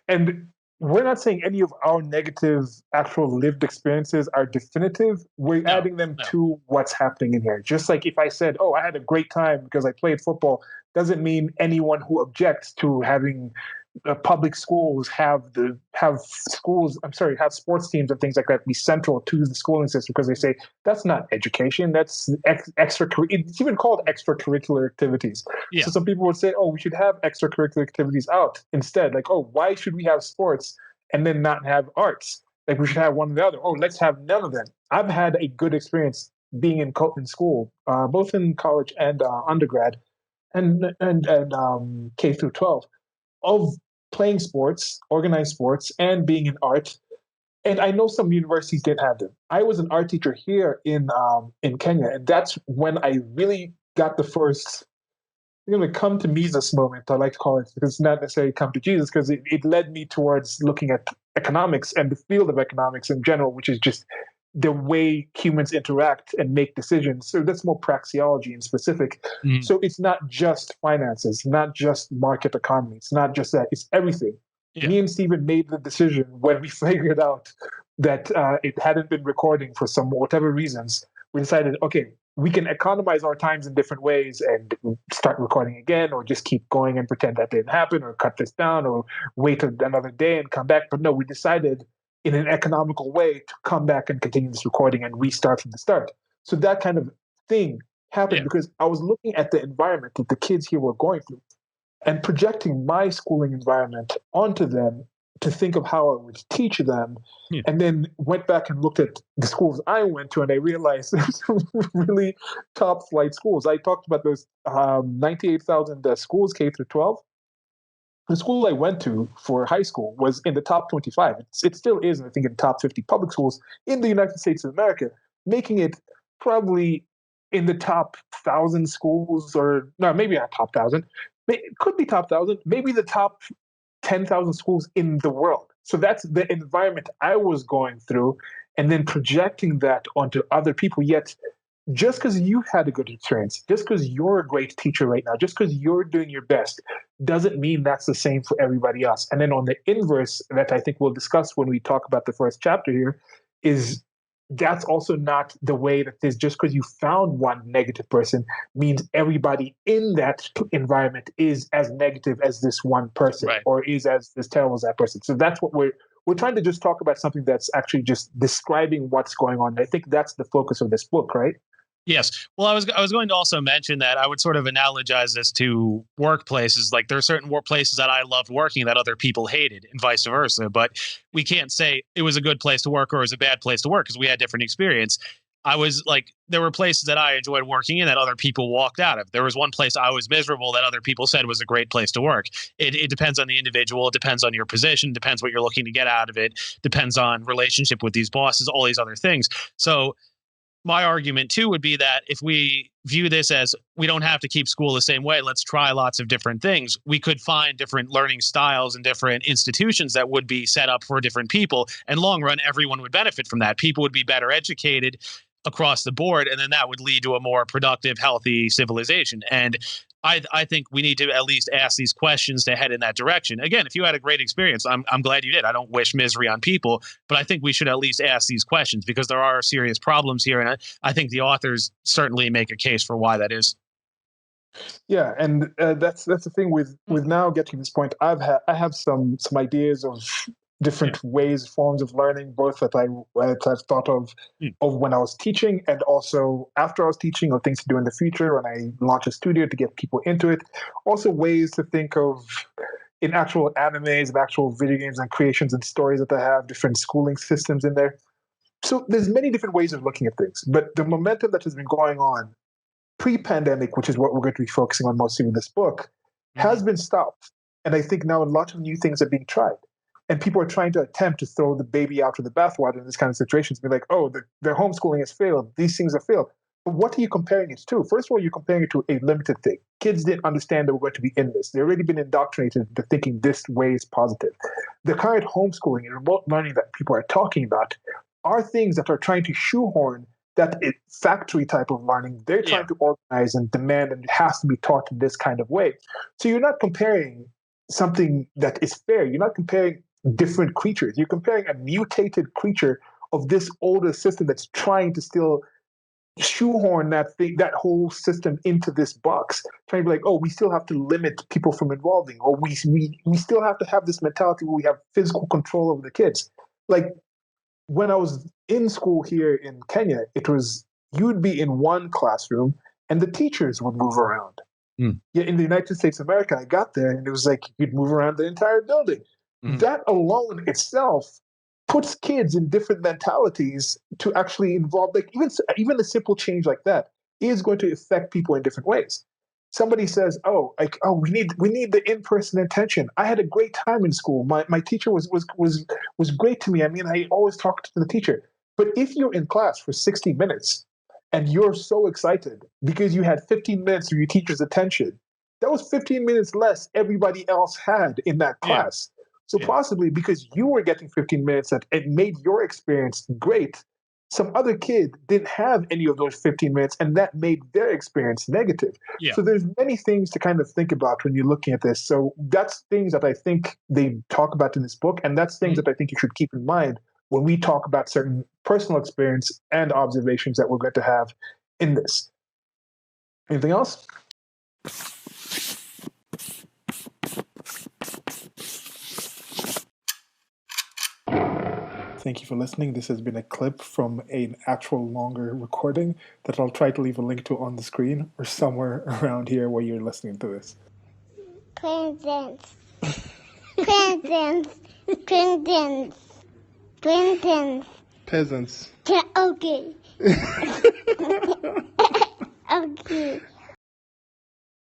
And we're not saying any of our negative actual lived experiences are definitive. We're No, adding them no. to what's happening in here. Just like if I said, oh, I had a great time because I played football, doesn't mean anyone who objects to having public schools have schools. I'm sorry, have sports teams and things like that be central to the schooling system because they say that's not education. That's extra. It's even called extracurricular activities. Yeah, So some people would say, oh, we should have extracurricular activities out instead. Like, oh, why should we have sports and then not have arts? Like we should have one or the other. Oh, let's have none of them. I've had a good experience being in school, both in college and undergrad, and K through 12, of playing sports, organized sports, and being in art. And I know some universities didn't have them. I was an art teacher here in Kenya, and that's when I really got the first come to Jesus moment. I like to call it because it's not necessarily come to Jesus because it led me towards looking at economics and the field of economics in general, which is just the way humans interact and make decisions. So that's more praxeology in specific. mhm. So it's not just finances, not just market economy. It's not just that. It's everything. Yeah, Me and Steven made the decision when we figured out that it hadn't been recording for some whatever reasons. We decided, okay, we can economize our times in different ways and start recording again, or just keep going and pretend that didn't happen, or cut this down, or wait another day and come back. But no, we decided in an economical way to come back and continue this recording and restart from the start. So that kind of thing happened yeah, because I was looking at the environment that the kids here were going through and projecting my schooling environment onto them to think of how I would teach them. yeah. And then went back and looked at the schools I went to, and I realized there's some really top flight schools. I talked about those 98,000 schools, K through 12. The school I went to for high school was in the top 25. It still is, I think, in the top 50 public schools in the United States of America, making it probably in the top 1,000 schools, or no, maybe not top 1,000. It could be top 1,000, maybe the top 10,000 schools in the world. So that's the environment I was going through, and then projecting that onto other people. Yet just because you've had a good experience, just because you're a great teacher right now, just because you're doing your best, doesn't mean that's the same for everybody else. And then on the inverse, that I think we'll discuss when we talk about the first chapter here, is that's also not the way that is just because you found one negative person means everybody in that environment is as negative as this one person Right. or is as terrible as that person. So that's what we're trying to just talk about something that's actually just describing what's going on. I think that's the focus of this book, right? Yes. Well, I was going to also mention that I would sort of analogize this to workplaces. Like there are certain workplaces that I loved working that other people hated, and vice versa. But we can't say it was a good place to work or it was a bad place to work because we had different experience. I was like, there were places that I enjoyed working in that other people walked out of. There was one place I was miserable that other people said was a great place to work. It depends on the individual. It depends on your position. Depends what you're looking to get out of it. Depends on relationship with these bosses. All these other things. So my argument too would be that if we view this as we don't have to keep school the same way, let's try lots of different things. We could find different learning styles and different institutions that would be set up for different people. And long run, everyone would benefit from that. People would be better educated across the board, and then that would lead to a more productive, healthy civilization. And I think we need to at least ask these questions to head in that direction. Again, if you had a great experience, I'm glad you did. I don't wish misery on people, but I think we should at least ask these questions because there are serious problems here, and I think the authors certainly make a case for why that is. Yeah, and that's the thing with now getting to this point. I have some ideas of Yeah. different ways, forms of learning, both that I've thought Mm. of when I was teaching, and also after I was teaching, or things to do in the future when I launch a studio to get people into it. Also, ways to think of in actual animes and actual video games and creations and stories that I have different schooling systems in there. So there's many different ways of looking at things, but the momentum that has been going on pre-pandemic, which is what we're going to be focusing on mostly in this book, Mhm. has been stopped. And I think now a lot of new things are being tried. And people are trying to attempt to throw the baby out with the bathwater in this kind of situations, be like, oh, their homeschooling has failed. These things have failed. But what are you comparing it to? First of all, you're comparing it to a limited thing. Kids didn't understand that we're going to be in this. They've already been indoctrinated into thinking this way is positive. The current homeschooling and remote learning that people are talking about are things that are trying to shoehorn that factory type of learning. They're Yeah. trying to organize and demand, and it has to be taught in this kind of way. So you're not comparing something that is fair. You're not comparing different creatures. You're comparing a mutated creature of this older system that's trying to still shoehorn that whole system into this box, trying to be like, oh, we still have to limit people from involving, or we still have to have this mentality where we have physical control over the kids. Like when I was in school here in Kenya, it was you'd be in one classroom and the teachers would move around. Yeah, in the United States of America, I got there and it was like you'd move around the entire building. That alone itself puts kids in different mentalities to actually involve. Like even a simple change like that is going to affect people in different ways. Somebody says, we need the in-person attention. I had a great time in school. My teacher was great to me. I mean, I always talked to the teacher. But if you're in class for 60 minutes and you're so excited because you had 15 minutes of your teacher's attention, that was 15 minutes less everybody else had in that class. So possibly because you were getting 15 minutes and it made your experience great, some other kid didn't have any of those 15 minutes and that made their experience negative. So there's many things to kind of think about when you're looking at this. So that's things that I think they talk about in this book, and that's things that I think you should keep in mind when we talk about certain personal experience and observations that we're going to have in this. Anything else? Thank you for listening. This has been a clip from an actual longer recording that I'll try to leave a link to on the screen or somewhere around here where you're listening to this. Presents. Presents. Presents. Presents. Peasants. Okay. Okay.